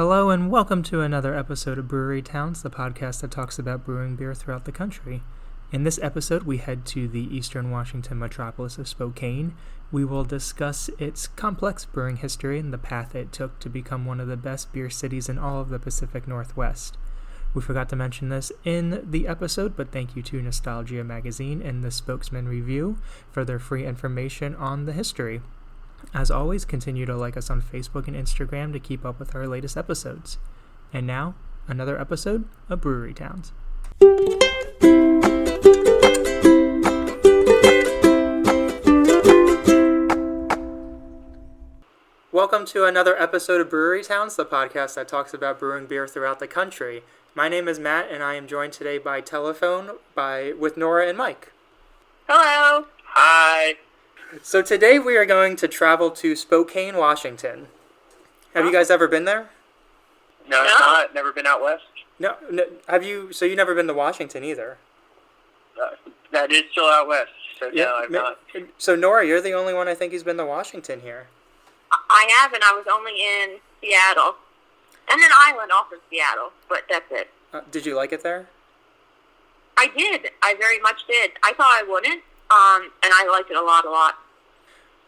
Hello and welcome to another episode of Brewery Towns, the podcast that talks about brewing beer throughout the country. In this episode, we head to the eastern Washington metropolis of Spokane. We will discuss its complex brewing history and the path it took to become one of the best beer cities in all of the Pacific Northwest. We forgot to mention this in the episode, but thank you to Nostalgia Magazine and the Spokesman Review for their free information on the history. As always, continue to like us on Facebook and Instagram to keep up with our latest episodes. And now, another episode of Brewery Towns. Welcome to another episode of Brewery Towns, the podcast that talks about brewing beer throughout the country. My name is Matt, and I am joined today by telephone with Nora and Mike. Hello. Hi. So today we are going to travel to Spokane, Washington. Have you guys ever been there? No, not. Never been out west. No. Have you? So you never been to Washington either? That is still out west. So Yeah, no, I'm not. So Nora, you're the only one I think who's been to Washington here. I haven't. I was only in Seattle. And an island off of Seattle, but that's it. Did you like it there? I did. I very much did. I thought I wouldn't, and I liked it a lot.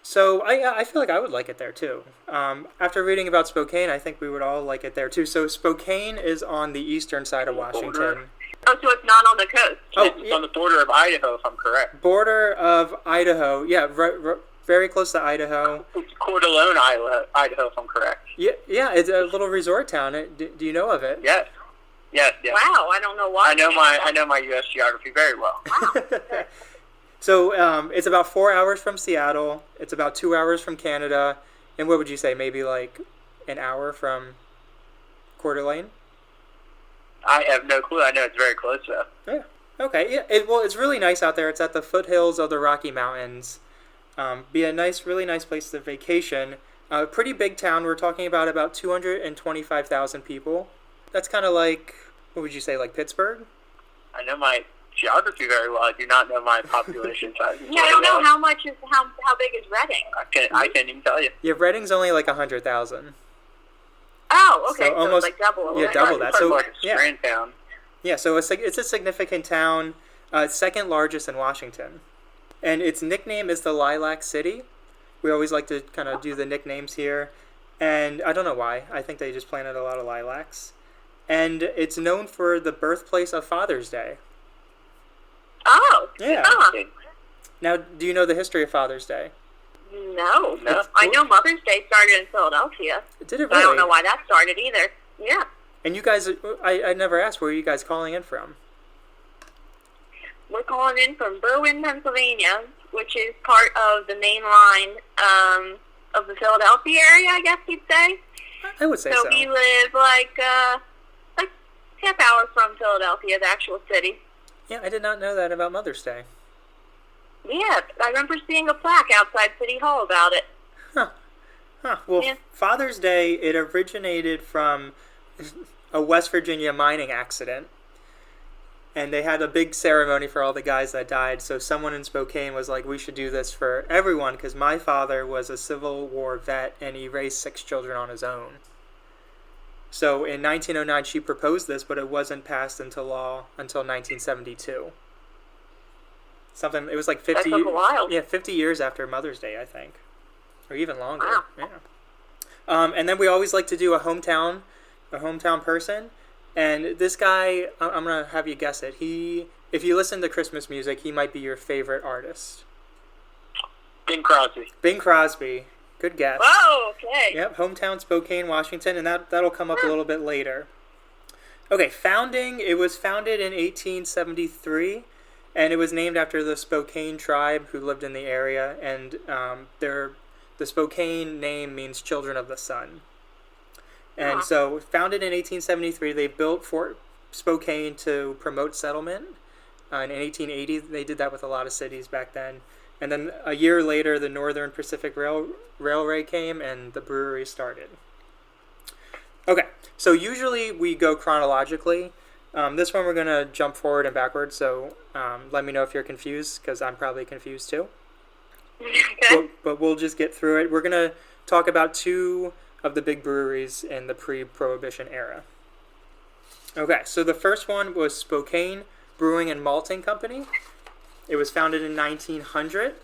So I feel like I would like it there too. After reading about Spokane, I think we would all like it there too. So Spokane is on the eastern side of Washington. Border. Oh, so it's not on the coast. It's on the border of Idaho, if I'm correct. Border of Idaho. Yeah, very close to Idaho. It's Coeur d'Alene, Idaho, if I'm correct. Yeah, it's a little resort town. Do you know of it? Yes. Wow, I don't know why. I know my U.S. geography very well. Wow. So it's about 4 hours from Seattle. It's about 2 hours from Canada. And what would you say, maybe like an hour from Coeur d'Alene? I have no clue. I know it's very close, though. Yeah. Okay. Yeah. It's really nice out there. It's at the foothills of the Rocky Mountains. Be a really nice place to vacation. Pretty big town. We're talking about 225,000 people. That's kind of like, what would you say, like Pittsburgh? I know my geography very well. I do not know my population size. Yeah, I don't know how big is Reading. I can't even tell you. Yeah, Reading's only like 100,000. Oh, okay. So almost, it's like double. Yeah, double that. So like a strand town. Yeah, so it's a significant town, second largest in Washington. And its nickname is the Lilac City. We always like to kind of do the nicknames here. And I don't know why. I think they just planted a lot of lilacs. And it's known for the birthplace of Father's Day. Oh. Yeah. Now, do you know the history of Father's Day? No. I know Mother's Day started in Philadelphia. Did it really? I don't know why that started either. Yeah. And you guys, I never asked, where are you guys calling in from? We're calling in from Berwyn, Pennsylvania, which is part of the main line of the Philadelphia area, I guess you'd say. I would say so. So we live like half hour from Philadelphia, the actual city. Yeah, I did not know that about Mother's Day. Yeah, I remember seeing a plaque outside City Hall about it. Huh. Well, yeah. Father's Day, it originated from a West Virginia mining accident. And they had a big ceremony for all the guys that died. So someone in Spokane was like, we should do this for everyone, because my father was a Civil War vet and he raised 6 children on his own. So in 1909, she proposed this, but it wasn't passed into law until 1972. It was like 50. That took a while. Yeah, 50 years after Mother's Day, I think, or even longer. Wow. Yeah. And then we always like to do a hometown person. And this guy, I'm gonna have you guess it. If you listen to Christmas music, he might be your favorite artist. Bing Crosby. Bing Crosby. Good guess. Oh, okay. Yep, hometown Spokane, Washington, and that'll come up a little bit later. Okay, founding. It was founded in 1873, and it was named after the Spokane tribe who lived in the area, and the Spokane name means children of the sun. And so, founded in 1873, they built Fort Spokane to promote settlement. And in 1880, they did that with a lot of cities back then. And then a year later, the Northern Pacific Railway came and the brewery started. Okay, so usually we go chronologically. This one we're going to jump forward and backwards, so let me know if you're confused, because I'm probably confused too. Okay. But we'll just get through it. We're going to talk about two of the big breweries in the pre-Prohibition era. Okay, so the first one was Spokane Brewing and Malting Company. It was founded in 1900,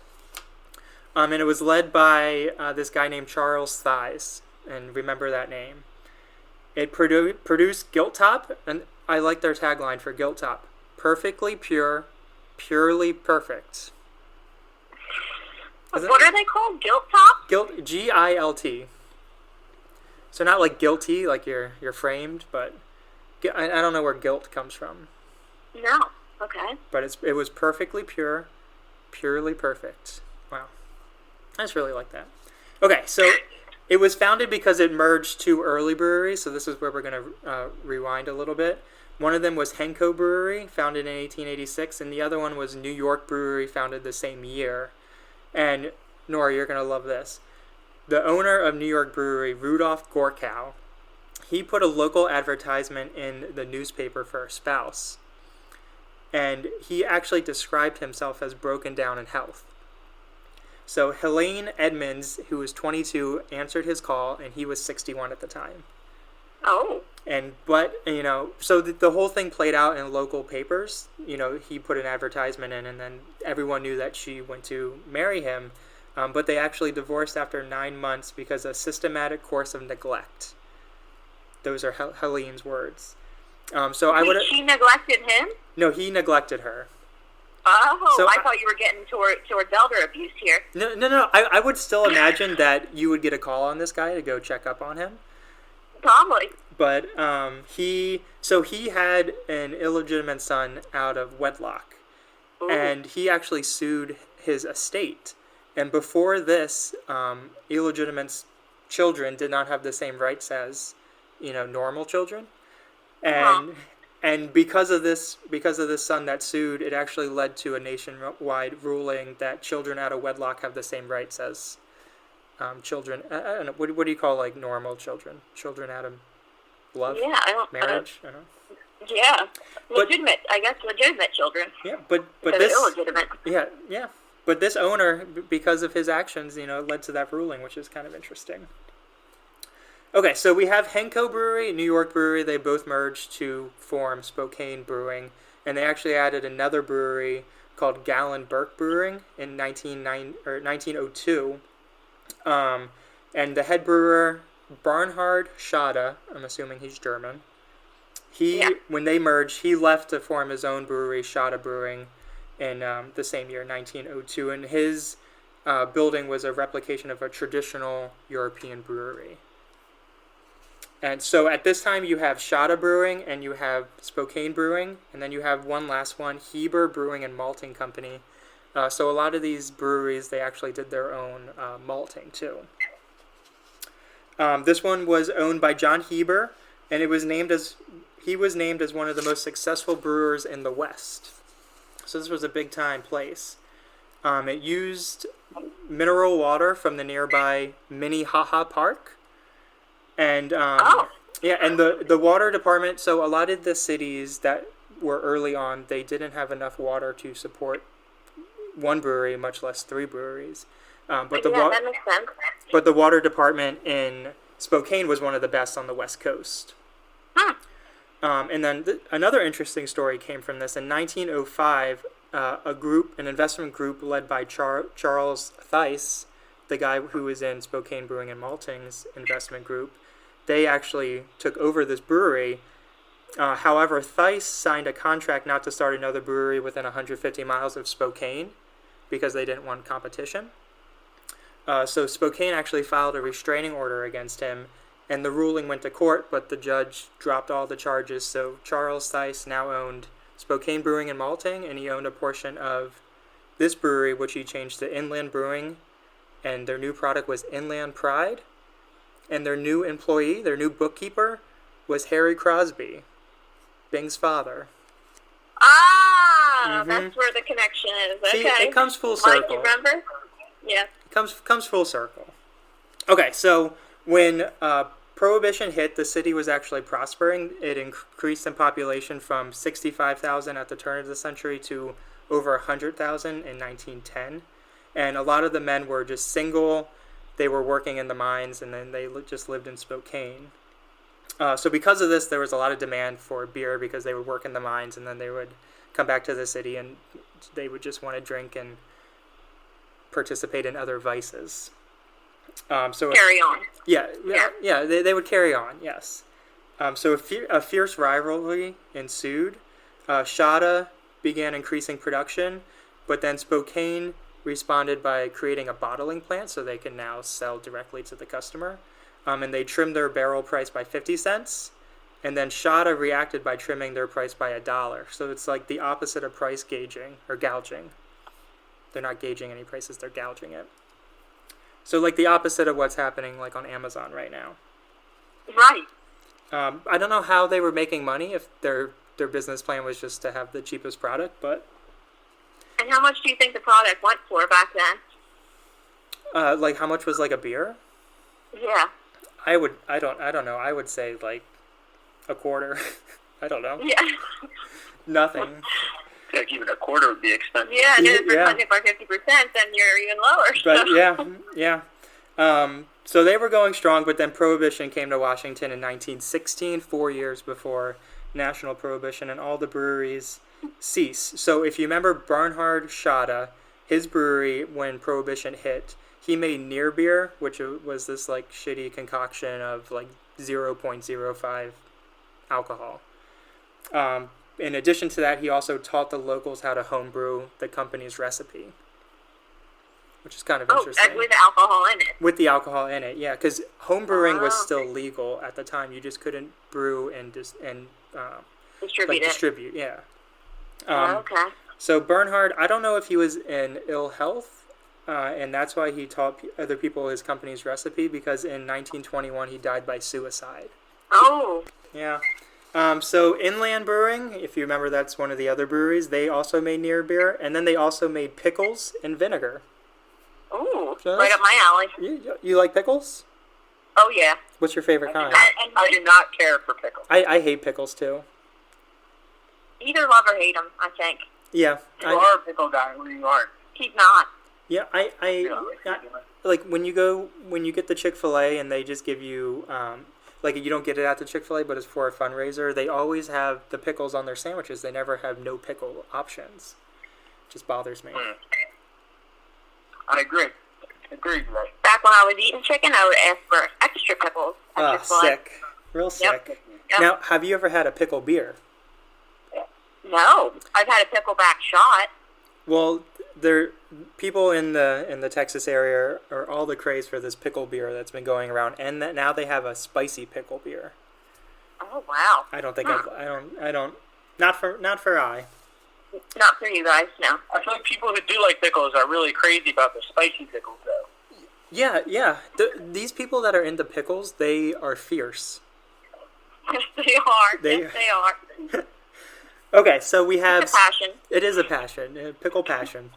and it was led by this guy named Charles Thies, and remember that name. It produced Gilt Top, and I like their tagline for Gilt Top: perfectly pure, purely perfect. What are they called? Gilt Top? Gilt, G-I-L-T. So not like guilty, like you're framed, but I don't know where guilt comes from. No. Okay. But it was perfectly pure, purely perfect. Wow. I just really like that. Okay, so it was founded because it merged two early breweries, so this is where we're going to rewind a little bit. One of them was Henko Brewery, founded in 1886, and the other one was New York Brewery, founded the same year. And, Nora, you're going to love this. The owner of New York Brewery, Rudolph Gorkow, he put a local advertisement in the newspaper for a spouse. And he actually described himself as broken down in health. So Helene Edmonds, who was 22, answered his call, and he was 61 at the time. Oh. So the whole thing played out in local papers. He put an advertisement in, and then everyone knew that she went to marry him. But they actually divorced after 9 months because of a systematic course of neglect. Those are Helene's words. She neglected him? No, he neglected her. Oh, So I thought you were getting towards elder abuse here. No. I would still imagine that you would get a call on this guy to go check up on him. Probably. But he had an illegitimate son out of wedlock. Ooh. And he actually sued his estate. And before this, illegitimate children did not have the same rights as, normal children. And because of this son that sued, it actually led to a nationwide ruling that children out of wedlock have the same rights as children. I don't know, what do you call like normal children? Children out of love? Yeah, marriage? I don't know. Yeah, legitimate children. Yeah, but this illegitimate. Yeah. But this owner, because of his actions, led to that ruling, which is kind of interesting. Okay, so we have Henko Brewery, New York Brewery. They both merged to form Spokane Brewing, and they actually added another brewery called Gallon Burke Brewing in 1902. And the head brewer, Bernhard Schade, I'm assuming he's German. When they merged, he left to form his own brewery, Schade Brewing, in the same year, 1902. And his building was a replication of a traditional European brewery. And so at this time, you have Schade Brewing and you have Spokane Brewing, and then you have one last one, Heber Brewing and Malting Company. So a lot of these breweries, they actually did their own malting too. This one was owned by John Heber, and he was named as one of the most successful brewers in the West. So this was a big time place. It used mineral water from the nearby Minnehaha Park. And and the water department, so a lot of the cities that were early on, they didn't have enough water to support one brewery, much less 3 breweries. That makes sense. But the water department in Spokane was one of the best on the West Coast. And then another interesting story came from this. In 1905, an investment group led by Charles Thies, the guy who was in Spokane Brewing and Malting's investment group, they actually took over this brewery. However, Thies signed a contract not to start another brewery within 150 miles of Spokane because they didn't want competition. So Spokane actually filed a restraining order against him, and the ruling went to court, but the judge dropped all the charges. So Charles Thies now owned Spokane Brewing and Malting, and he owned a portion of this brewery, which he changed to Inland Brewing, and their new product was Inland Pride. And their new employee, their new bookkeeper, was Harry Crosby, Bing's father. That's where the connection is. Okay. See, it comes full circle. Mike, remember? Yeah. It comes full circle. Okay, so when Prohibition hit, the city was actually prospering. It increased in population from 65,000 at the turn of the century to over 100,000 in 1910. And a lot of the men were just single. they were working in the mines, and then they just lived in Spokane. So because of this, there was a lot of demand for beer because they would work in the mines, and then they would come back to the city, and they would just want to drink and participate in other vices. So Carry on. Yeah. They would carry on. Yes. So a fierce rivalry ensued. Schade began increasing production, but then Spokane responded by creating a bottling plant so they can now sell directly to the customer. And they trimmed their barrel price by 50 cents. And then Schade reacted by trimming their price by $1. So it's like the opposite of price gauging or gouging. They're not gauging any prices, they're gouging it. So like the opposite of what's happening like on Amazon right now. Right. I don't know how they were making money if their business plan was just to have the cheapest product, but. And how much do you think the product went for back then? Like how much was like a beer? Yeah. I don't know. I would say like a quarter. I don't know. Yeah. Nothing. I feel like even a quarter would be expensive. Yeah, and if you're cutting it by 50%, then you're even lower. But yeah. So they were going strong, but then Prohibition came to Washington in 1916, 4 years before national prohibition, and all the breweries ceased. So if you remember Bernhard Schade, his brewery, when Prohibition hit, he made near beer, which was this like shitty concoction of like 0.05 alcohol. In addition to that, he also taught the locals how to homebrew the company's recipe, which is kind of interesting. Oh, with alcohol in it. With the alcohol in it, yeah, because homebrewing was still legal at the time. You just couldn't brew and distribute. Yeah. Okay. So Bernhard, I don't know if he was in ill health, and that's why he taught other people his company's recipe, because in 1921 he died by suicide. Oh. Yeah. So Inland Brewing, if you remember, that's one of the other breweries. They also made near beer, and then they also made pickles and vinegar. Ooh, So right up my alley. You like pickles? Oh, yeah. What's your favorite kind? I do not care for pickles. I hate pickles too. Either love or hate them, I think. Yeah. You are a pickle guy, or you aren't. He's not. Yeah, I like when you get the Chick-fil-A and they just give you like you don't get it at the Chick-fil-A, but it's for a fundraiser. They always have the pickles on their sandwiches. They never have no pickle options. It just bothers me. I agree. Agreed, right? Back when I was eating chicken, I would ask for extra pickles. Sick. Real sick. Yep. Now, have you ever had a pickle beer? No, I've had a pickleback shot. Well, people in the Texas area are all the craze for this pickle beer that's been going around, and that now they have a spicy pickle beer. Oh wow! I don't think not for I. Not for you guys, no. I feel like people who do like pickles are really crazy about the spicy pickles, though. Yeah. These people that are into pickles, they are fierce. Yes, they are. Yes, they are. Okay, so we have... It's a passion. It is a passion. Pickle passion.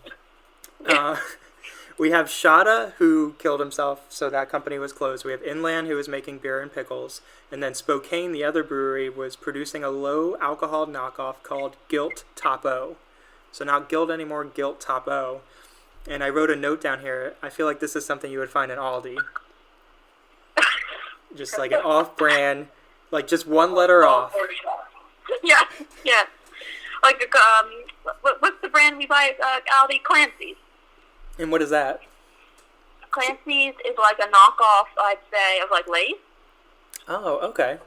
We have Schade, who killed himself, so that company was closed. We have Inland, who was making beer and pickles. And then Spokane, the other brewery, was producing a low-alcohol knockoff called Gilt Top-O. So not Gilt anymore, Gilt Top-O. And I wrote a note down here. I feel like this is something you would find in Aldi. Just like an off-brand, like just one letter off. Yeah. Like, what's the brand we buy at Aldi? Clancy's. And what is that? Clancy's is like a knockoff, I'd say, of like Lay's. Oh, okay.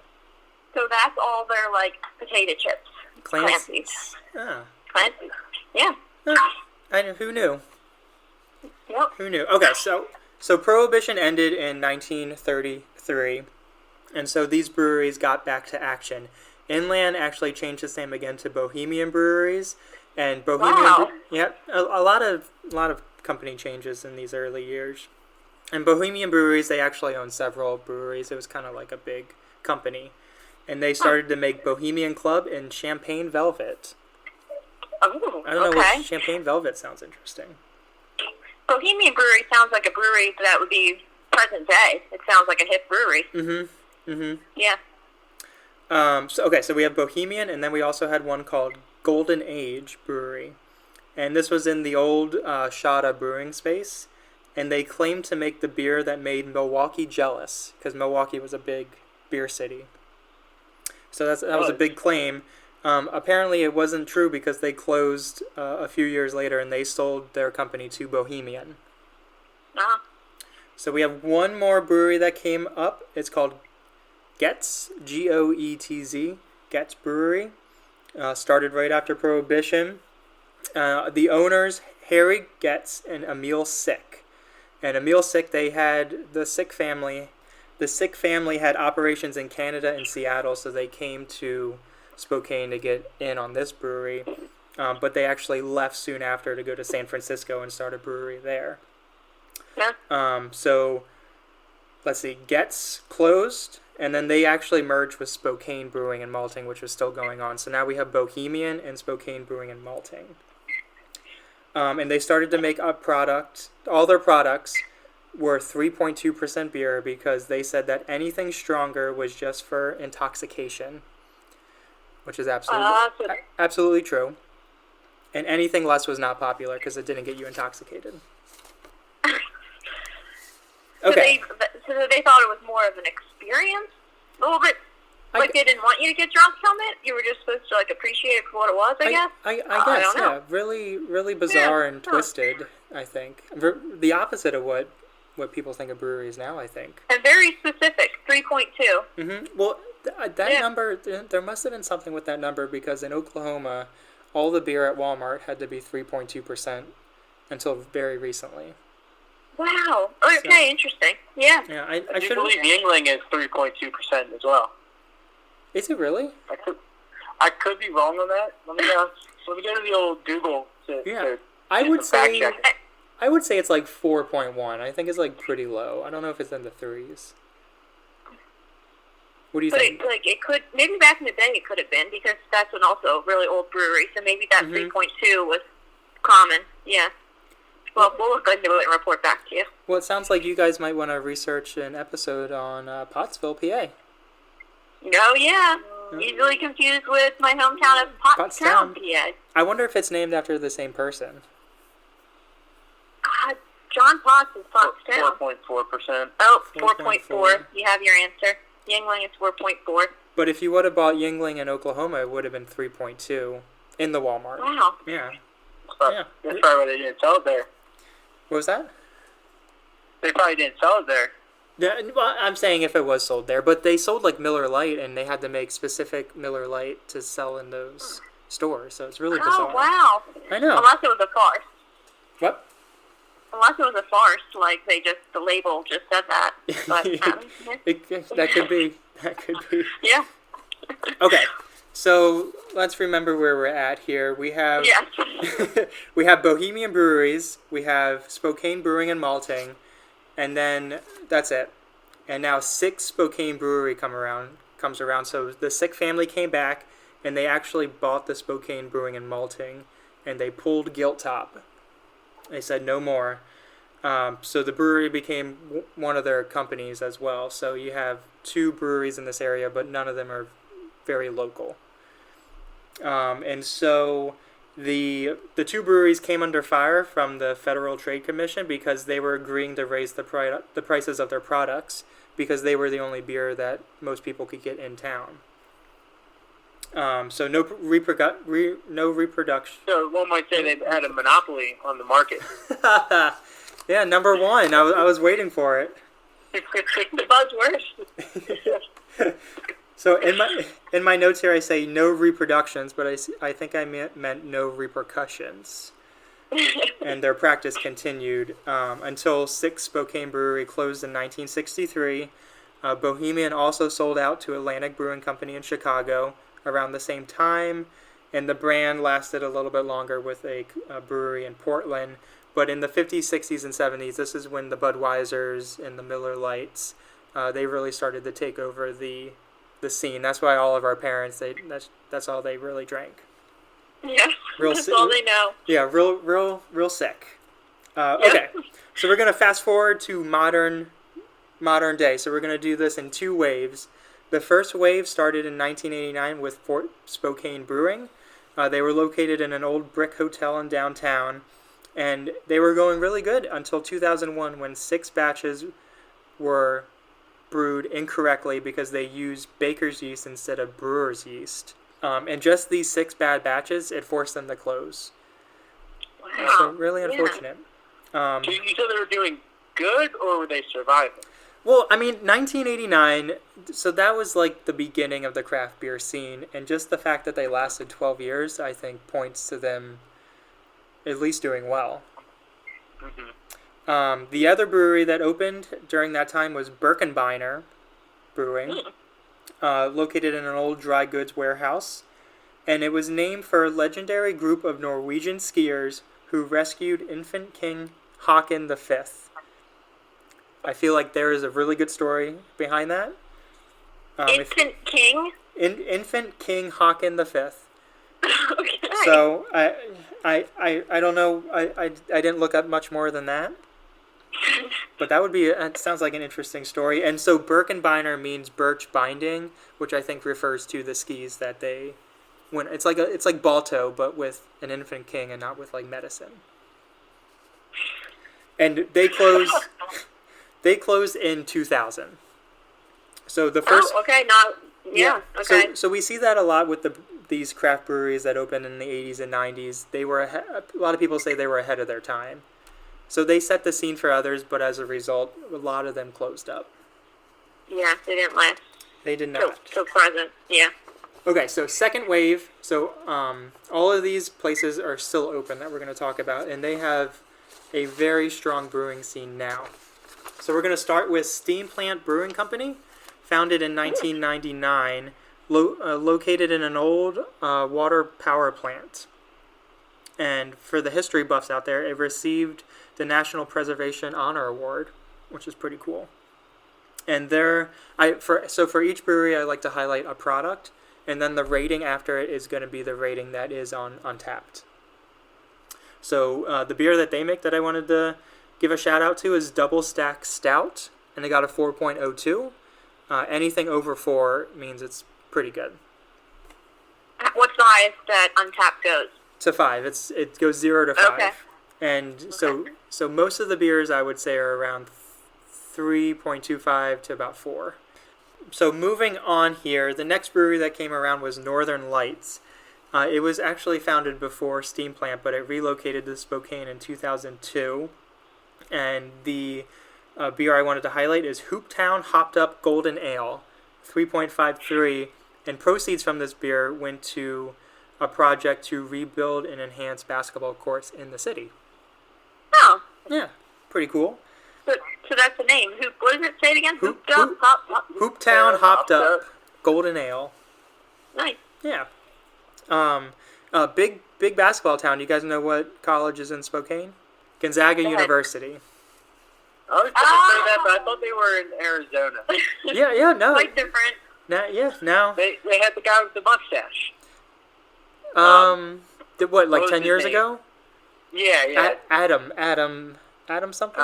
So that's all their like potato chips. Clancy's. Ah. Clancy's. Yeah. I know. Who knew? Yep. Who knew? Okay, so Prohibition ended in 1933, and so these breweries got back to action. Inland actually changed its name again to Bohemian Breweries, and Bohemian. Wow. A lot of company changes in these early years. And Bohemian Breweries, they actually own several breweries. It was kind of like a big company, and they started to make Bohemian Club and Champagne Velvet. Oh, I don't know what Champagne Velvet sounds interesting. Bohemian Brewery sounds like a brewery that would be present day. It sounds like a hip brewery. Yeah. So we have Bohemian, and then we also had one called Golden Age Brewery. And this was in the old Schade brewing space. and they claimed to make the beer that made Milwaukee jealous, because Milwaukee was a big beer city. So that was a big claim. Apparently, it wasn't true because they closed a few years later, and they sold their company to Bohemian. Uh-huh. So we have one more brewery that came up. It's called Goetz, Goetz, Goetz Brewery. Started right after Prohibition. The owners, Harry Goetz and Emil Sick. And Emil Sick, they had the Sick family. The Sick family had operations in Canada and Seattle, so they came to Spokane to get in on this brewery. But they actually left soon after to go to San Francisco and start a brewery there. Yeah. So, let's see, Goetz closed, and then they actually merged with Spokane Brewing and Malting, which was still going on. So now we have Bohemian and Spokane Brewing and Malting. And they started to make up product. All their products were 3.2% beer because they said that anything stronger was just for intoxication, which is absolutely true. And anything less was not popular because it didn't get you intoxicated. Okay. So they thought it was more of an experience, a little bit. Like they didn't want you to get drunk from it. You were just supposed to appreciate it for what it was. I guess. I guess. Yeah. Really, really bizarre and twisted. I think the opposite of what people think of breweries now. I think. And very specific, 3.2. Mm-hmm. Well, that number. There must have been something with that number because in Oklahoma, all the beer at Walmart had to be 3.2% until very recently. Wow. Okay, interesting. Yeah. Yeah, I do believe Yuengling is 3.2% as well. Is it really? I could be wrong on that. Let me go to the old Google to I would say it's like 4.1. I think it's pretty low. I don't know if it's in the threes. What do you think? It could, maybe back in the day it could have been because that's an also really old brewery. So maybe that 3.2 was common. Yeah. Well, we'll look into it and report back to you. Well, it sounds like you guys might want to research an episode on Pottsville, PA. Oh, yeah. Easily confused with my hometown of Pottstown, PA. I wonder if it's named after the same person. John Potts is Pottstown. 4.4%. Oh, 4.4. You have your answer. Yuengling is 4.4. But if you would have bought Yuengling in Oklahoma, it would have been 3.2 in the Walmart. Wow. Yeah. That's probably why they didn't sell it there. What was that? They probably didn't sell it there. Yeah, well, I'm saying if it was sold there, but they sold Miller Lite, and they had to make specific Miller Lite to sell in those stores, so it's really bizarre. Oh, wow. I know. Unless it was a farce. What? Unless it was a farce, the label just said that. But, that could be. That could be. Yeah. Okay, so let's remember where we're at here. We have we have Bohemian Breweries, we have Spokane Brewing and Malting, and then that's it. And now Sick Spokane Brewery comes around. So the Sick family came back, and they actually bought the Spokane Brewing and Malting, and they pulled Gilt Top. They said no more. So the brewery became one of their companies as well. So you have 2 breweries in this area, but none of them are very local. And so the 2 breweries came under fire from the Federal Trade Commission because they were agreeing to raise the prices of their products because they were the only beer that most people could get in town. So no reproduction. So one might say they had a monopoly on the market. Yeah, number 1. I was waiting for it. The buzzword. So in my notes here, I say no reproductions, but I think I meant no repercussions. And their practice continued until Sick Spokane Brewery closed in 1963. Bohemian also sold out to Atlantic Brewing Company in Chicago around the same time, and the brand lasted a little bit longer with a brewery in Portland. But in the 50s, 60s, and 70s, this is when the Budweisers and the Miller Lights, they really started to take over the scene. That's why all of our parents, that's all they really drank. Yeah, that's all they know. Yeah, real sick. Okay, so we're going to fast forward to modern day. So we're going to do this in 2 waves. The first wave started in 1989 with Fort Spokane Brewing. They were located in an old brick hotel in downtown. And they were going really good until 2001 when 6 batches were brewed incorrectly because they used baker's yeast instead of brewer's yeast. And just these 6 bad batches, it forced them to close. Wow. So really unfortunate. So you said they were doing good, or were they surviving? Well, I mean, 1989, so that was like the beginning of the craft beer scene. And just the fact that they lasted 12 years, I think, points to them at least doing well. Mm-hmm. The other brewery that opened during that time was rkenbeiner Brewing, located in an old dry goods warehouse, and it was named for a legendary group of Norwegian skiers who rescued infant King Haakon V. I feel like there is a really good story behind that. Infant King? Infant King Haakon V. Okay. So I don't know. I didn't look up much more than that. But that would be. It sounds like an interesting story. And so Birkenbeiner means birch binding, which I think refers to the skis that they. When it's like Balto, but with an infant king and not with like medicine. And they closed. They closed in 2000. So the first. Oh, okay. Not. Yeah. Okay. So we see that a lot with these craft breweries that opened in the 80s and 90s. They were a lot of people say they were ahead of their time. So they set the scene for others, but as a result, a lot of them closed up. Yeah, they didn't last. They did not. Till present. Yeah. Okay, so second wave. So all of these places are still open that we're going to talk about, and they have a very strong brewing scene now. So we're going to start with Steam Plant Brewing Company, founded in 1999, located in an old water power plant. And for the history buffs out there, it received the National Preservation Honor Award, which is pretty cool. And for each brewery, I like to highlight a product, and then the rating after it is going to be the rating that is on Untappd. So the beer that they make that I wanted to give a shout out to is Double Stack Stout, and they got a 4.02. Anything over 4 means it's pretty good. What's the highest that Untappd goes? To 5. It goes 0 to 5. Okay. And so most of the beers I would say are around 3.25 to about 4. So moving on here, the next brewery that came around was Northern Lights. It was actually founded before Steam Plant, but it relocated to Spokane in 2002. And the beer I wanted to highlight is Hooptown Hopped Up Golden Ale, 3.53. And proceeds from this beer went to a project to rebuild and enhance basketball courts in the city. Oh. Yeah, pretty cool. So that's the name. What does it say it again? Hooptown Hopped Up Golden Ale. Nice. Yeah. Big basketball town. You guys know what college is in Spokane? Gonzaga University. I was going to say that, but I thought they were in Arizona. Yeah, no. Quite different. Now. They had the guy with the mustache. Like 10 years ago? Yeah. Adam something?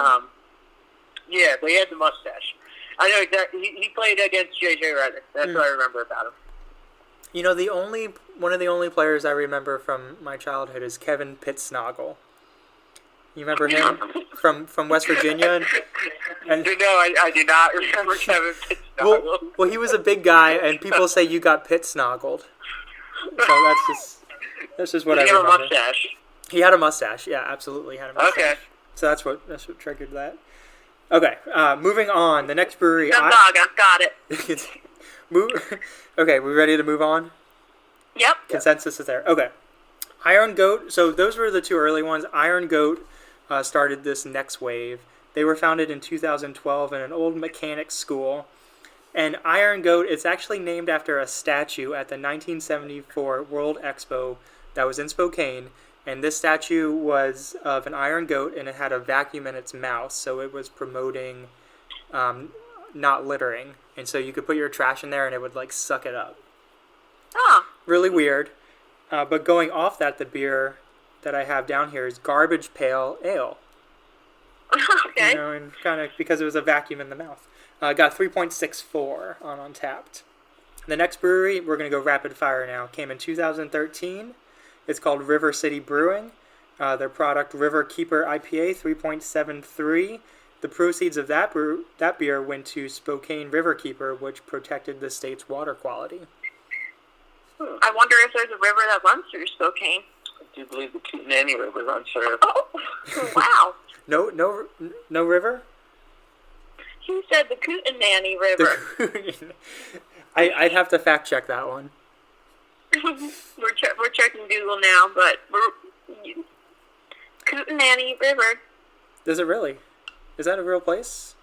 Yeah, they had the mustache. I know exactly. He played against J.J. Redick. That's what I remember about him. You know, one of the only players I remember from my childhood is Kevin Pittsnogle. You remember him from West Virginia? And No, I do not remember Kevin Pittsnogle. Well, he was a big guy, and people say you got Pittsnogled. So that's just what I remember. He had a mustache. He had a mustache. Yeah, absolutely had a mustache. Okay. So that's what triggered that. Okay, moving on. The next brewery. Gonzaga, got it. Okay, we ready to move on? Yep. Consensus is there. Okay. Iron Goat. So those were the two early ones. Iron Goat started this next wave. They were founded in 2012 in an old mechanics school. And Iron Goat, it's actually named after a statue at the 1974 World Expo that was in Spokane. And this statue was of an iron goat, and it had a vacuum in its mouth, so it was promoting not littering. And so you could put your trash in there, and it would, like, suck it up. Oh. Really weird. But going off that, the beer that I have down here is Garbage Pail Ale. Okay. You know, and kind of because it was a vacuum in the mouth. Got 3.64 on Untappd. The next brewery, we're going to go rapid fire now, came in 2013. It's called River City Brewing. Their product, River Keeper IPA, 3.73. The proceeds of that beer went to Spokane River Keeper, which protected the state's water quality. I wonder if there's a river that runs through Spokane. I do believe the Kootenai River runs through. Oh, wow. No river? He said the Kootenai River. I'd have to fact check that one. We're checking Google now, but Kootenai River. Does it really? Is that a real place?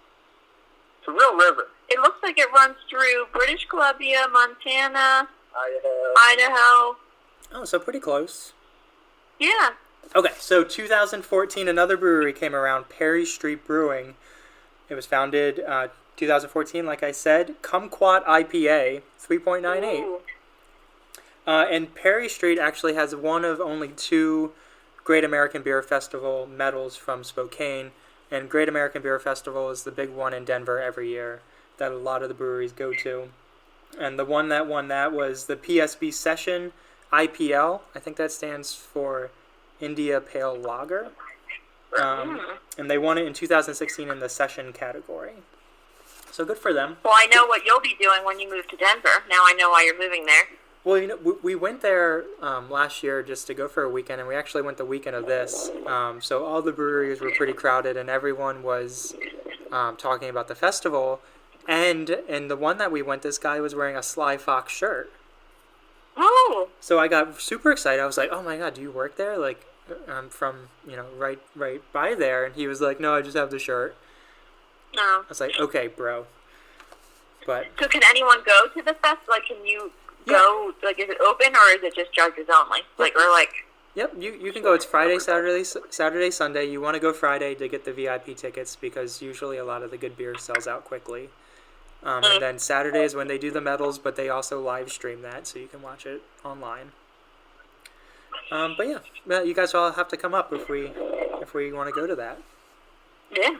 It's a real river. It looks like it runs through British Columbia, Montana, Idaho. Oh, so pretty close. Yeah. Okay, so 2014, another brewery came around, Perry Street Brewing. It was founded 2014, like I said. Kumquat IPA, 3.98. Ooh. And Perry Street actually has one of only 2 Great American Beer Festival medals from Spokane. And Great American Beer Festival is the big one in Denver every year that a lot of the breweries go to. And the one that won that was the PSB Session IPL. I think that stands for India Pale Lager. And they won it in 2016 in the Session category. So good for them. Well, I know what you'll be doing when you move to Denver. Now I know why you're moving there. Well, you know, we went there last year just to go for a weekend, and we actually went the weekend of this. So all the breweries were pretty crowded, and everyone was talking about the festival. And in the one that we went, this guy was wearing a Sly Fox shirt. Oh. So I got super excited. I was like, "Oh my God, do you work there? Like, I'm from right by there." And he was like, "No, I just have the shirt." No. I was like, "Okay, bro." But So can anyone go to the fest? Like, can you go? Like, is it open or is it just judges only? Yep, you can go. It's Friday, Saturday, Sunday. You want to go Friday to get the VIP tickets because usually a lot of the good beer sells out quickly. And then Saturday is when they do the medals, but they also live stream that, so you can watch it online. But yeah, you guys all have to come up if we want to go to that. Yeah.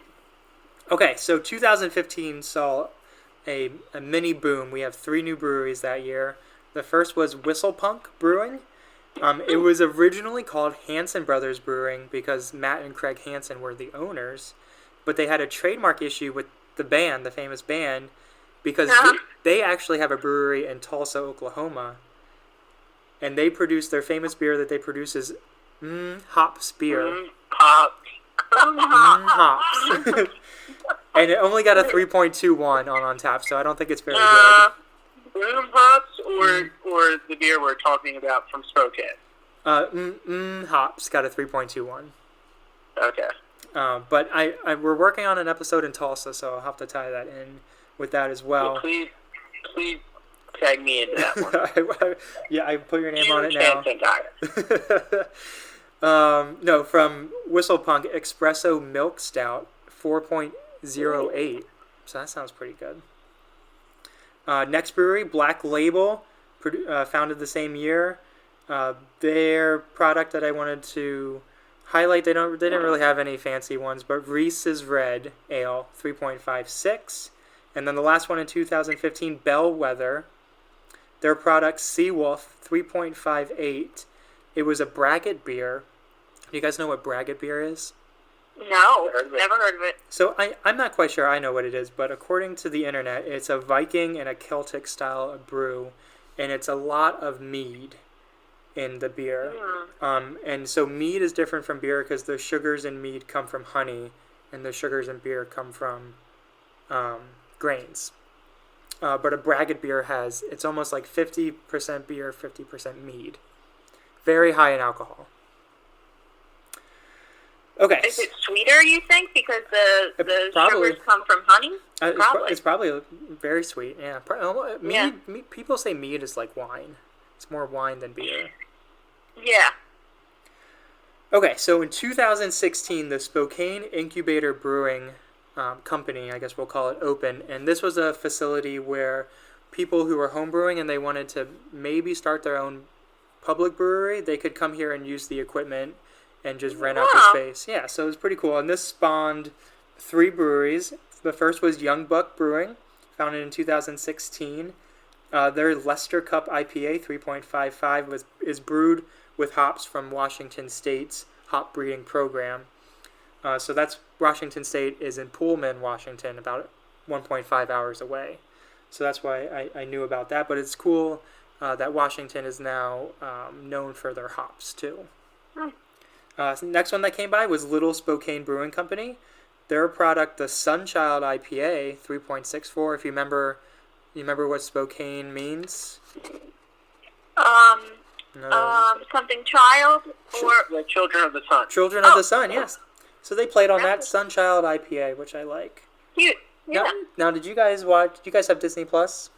Okay, so 2015 saw a mini boom. We have 3 new breweries that year. The first was Whistlepunk Brewing. It was originally called Hanson Brothers Brewing because Matt and Craig Hanson were the owners, but they had a trademark issue with the band, the famous band, because they actually have a brewery in Tulsa, Oklahoma, and they produce their famous beer that they produce is Hops beer. Hops. And it only got a 3.21 on tap, so I don't think it's very good. Hops or the beer we're talking about from Spokane? Hops got a 3.21. Okay. But we're working on an episode in Tulsa, so I'll have to tie that in with that as well. Well, please tag me into that one. Yeah, I put your name on it now. No, from Whistlepunk, Espresso Milk Stout, 4.08. So that sounds pretty good. Next brewery, Black Label, founded the same year. Their product that I wanted to highlight, they didn't really have any fancy ones, but Reese's Red Ale, 3.56. And then the last one in 2015, Bellwether. Their product, Seawolf, 3.58. It was a braggot beer. Do you guys know what braggot beer is? No, never heard of it. So I'm not quite sure I know what it is, but according to the internet, it's a Viking and a Celtic style of brew, and it's a lot of mead in the beer. And so mead is different from beer because the sugars in mead come from honey, and the sugars in beer come from grains. But a braggot beer it's almost like 50% beer, 50% mead. Very high in alcohol. Okay. Is it sweeter, you think, because the sugars come from honey? It's probably very sweet, yeah. Mead, people say mead is like wine. It's more wine than beer. Yeah. Okay, so in 2016, the Spokane Incubator Brewing Company, I guess we'll call it, opened. And this was a facility where people who were homebrewing and they wanted to maybe start their own public brewery, they could come here and use the equipment and just rent out the space. Yeah, so it was pretty cool. And this spawned 3 breweries. The first was Young Buck Brewing, founded in 2016. Their Lester Cup IPA, 3.55, is brewed with hops from Washington State's hop breeding program. So that's Washington State is in Pullman, Washington, about 1.5 hours away. So that's why I knew about that. But it's cool that Washington is now known for their hops too. Next one that came by was Little Spokane Brewing Company. Their product, the Sunchild IPA, 3.64. If you remember what Spokane means. No. Something child or The Children of the Sun. Children of the Sun, yes. So they played on that Sunchild IPA, which I like. cute. Yeah. Now, did you guys watch? Did you guys have Disney Plus?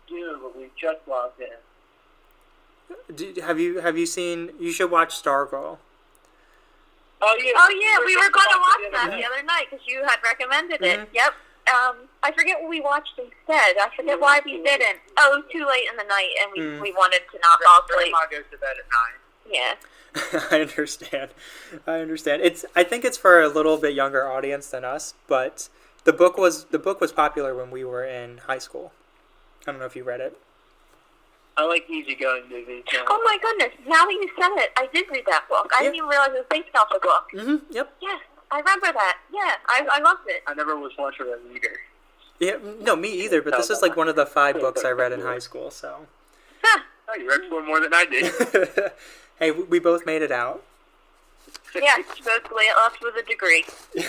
Yeah, but we just logged in. Have you seen? You should watch Stargirl. Oh yeah. Oh yeah, we were going to watch that the other night because you had recommended it. Mhm. Yep. I forget what we watched instead. I forget why we didn't. Oh, it was too late in the night, and we wanted to not fall asleep. Grandma goes to bed at 9. Yeah. I understand. I think it's for a little bit younger audience than us, but the book was popular when we were in high school. I don't know if you read it. I like easygoing movies. Yeah. Oh my goodness! Now that you said it, I did read that book. I didn't even realize it was based off a book. Mm-hmm. Yep. Yes, I remember that. Yeah, I loved it. I never was much of a reader. Yeah. No, me either. But this is like one of the 5 books I read in high school. So. Huh. Oh, you read 4 more than I did. Hey, we both made it out. Yes, supposedly it left with a degree.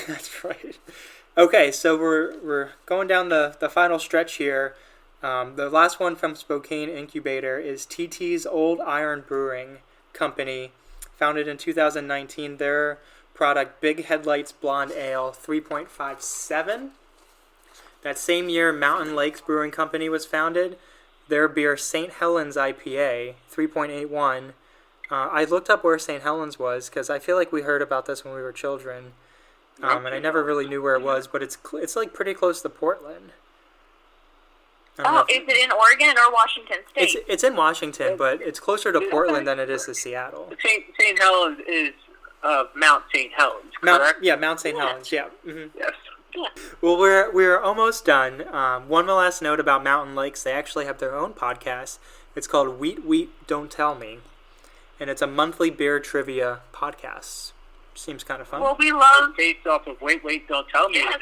That's right. Okay, so we're going down the final stretch here. The last one from Spokane Incubator is TT's Old Iron Brewing Company, founded in 2019. Their product, Big Headlights Blonde Ale, 3.57. That same year, Mountain Lakes Brewing Company was founded. Their beer, St. Helens IPA, 3.81. I looked up where St. Helens was because I feel like we heard about this when we were children, and I never really knew where it was. But it's like pretty close to Portland. Oh, is it in Oregon or Washington State? It's in Washington, but it's closer to Portland than it is to Seattle. St. Helens is Mount St. Helens, correct? Mount St. Helens. Yeah. Mm-hmm. Yes. Yeah. Well, we're almost done. One last note about Mountain Lakes. They actually have their own podcast. It's called Wheat, Don't Tell Me. And it's a monthly beer trivia podcast. Seems kind of fun. Well, we love Based off of Wait, Don't Tell Me, Yes.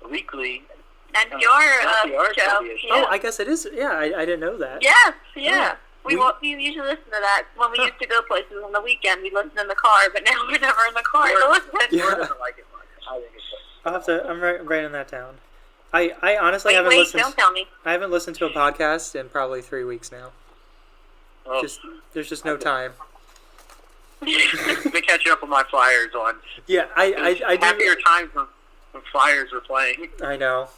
the weekly. and your NPR show. trivia show. Oh, Yeah. I guess it is. Yeah, I didn't know that. Yes, yeah. We- We usually listen to that when we used to go places on the weekend. We listened in the car, but now we're never in the car to listen. Yeah. I don't like it much. I think it's I'll have to. I'm writing that down. I honestly Wait, haven't listened. don't tell me. I haven't listened to a podcast in probably 3 weeks now. oh. There's just no time. Been catching up on my Flyers on. Yeah, I do. Happier times when Flyers were playing. I know.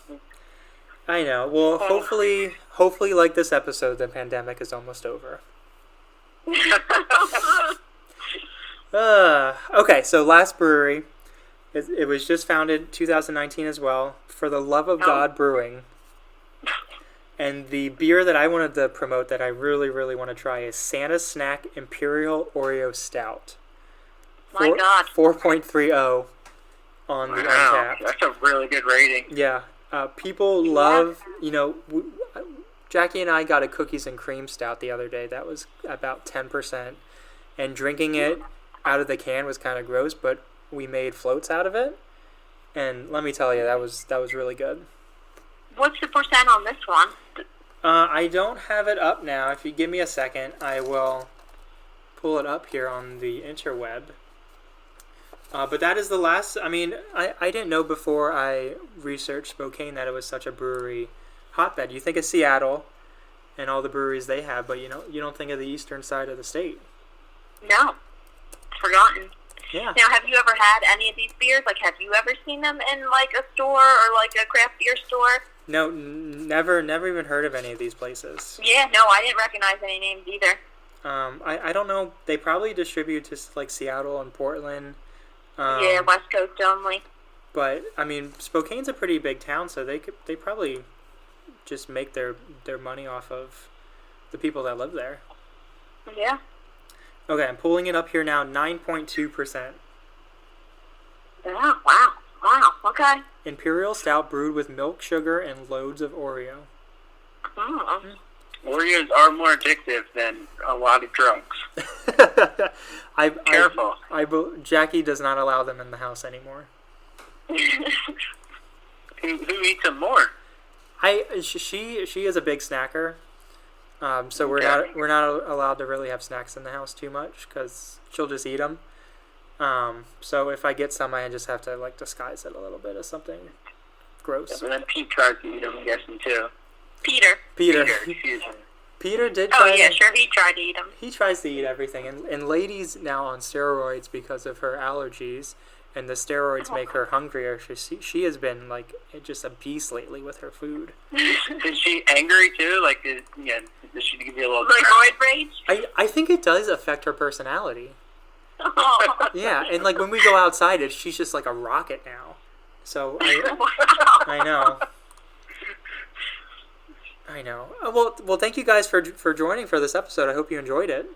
Well, hopefully, like this episode, the pandemic is almost over. Okay, so last brewery. It was just founded 2019 as well. For the Love of God Brewing. And the beer that I wanted to promote that I really, really want to try is Santa Snack Imperial Oreo Stout. My God. 4.30 on the Wow, Untapped. that's a really good rating. Yeah. People love, Jackie and I got a cookies and cream stout the other day. That was about 10%. And drinking it out of the can was kind of gross, but we made floats out of it. And let me tell you, that was really good. What's the percent on this one? I don't have it up now. If you give me a second, I will pull it up here on the interweb. But that is the last. I mean, I didn't know before I researched Spokane that it was such a brewery hotbed. You think of Seattle and all the breweries they have, but you don't think of the eastern side of the state. No. Forgotten. Yeah. Now, have you ever had any of these beers? Like, have you ever seen them in, like, a store or, like, a craft beer store? No, never even heard of any of these places. Yeah, no, I didn't recognize any names either. I don't know. They probably distribute to like Seattle and Portland. Yeah, West Coast only. But I mean, Spokane's a pretty big town, so they probably just make their money off of the people that live there. Yeah. Okay, I'm pulling it up here now. 9.2%. Yeah, wow, okay. Imperial stout brewed with milk, sugar, and loads of Oreo. Mm. Oreos are more addictive than a lot of drugs. Careful. Jackie does not allow them in the house anymore. Who eats them more? She is a big snacker. So we're not allowed to really have snacks in the house too much because she'll just eat them. So if I get some, I just have to like disguise it a little bit as something gross. Yeah, but then Pete tries to eat them, I'm guessing too. Peter. Excuse me. Peter did. Oh yeah, sure. He tried to eat them. He tries to eat everything, and Lady's now on steroids because of her allergies, and the steroids make her hungrier. She has been like just a beast lately with her food. Is she angry too? Like, does she give you a little like roid rage? I think it does affect her personality. Oh. Yeah, and like when we go outside, she's just like a rocket now. So I know. I know. Well, thank you guys for joining for this episode. I hope you enjoyed it.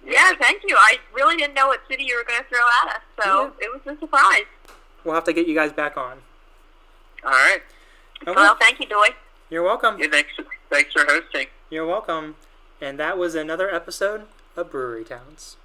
Yeah, thank you. I really didn't know what city you were going to throw at us, so it was a surprise. We'll have to get you guys back on. All right. Okay. Well, thank you, Doy. You're welcome. Yeah, thanks for hosting. You're welcome. And that was another episode of Brewery Towns.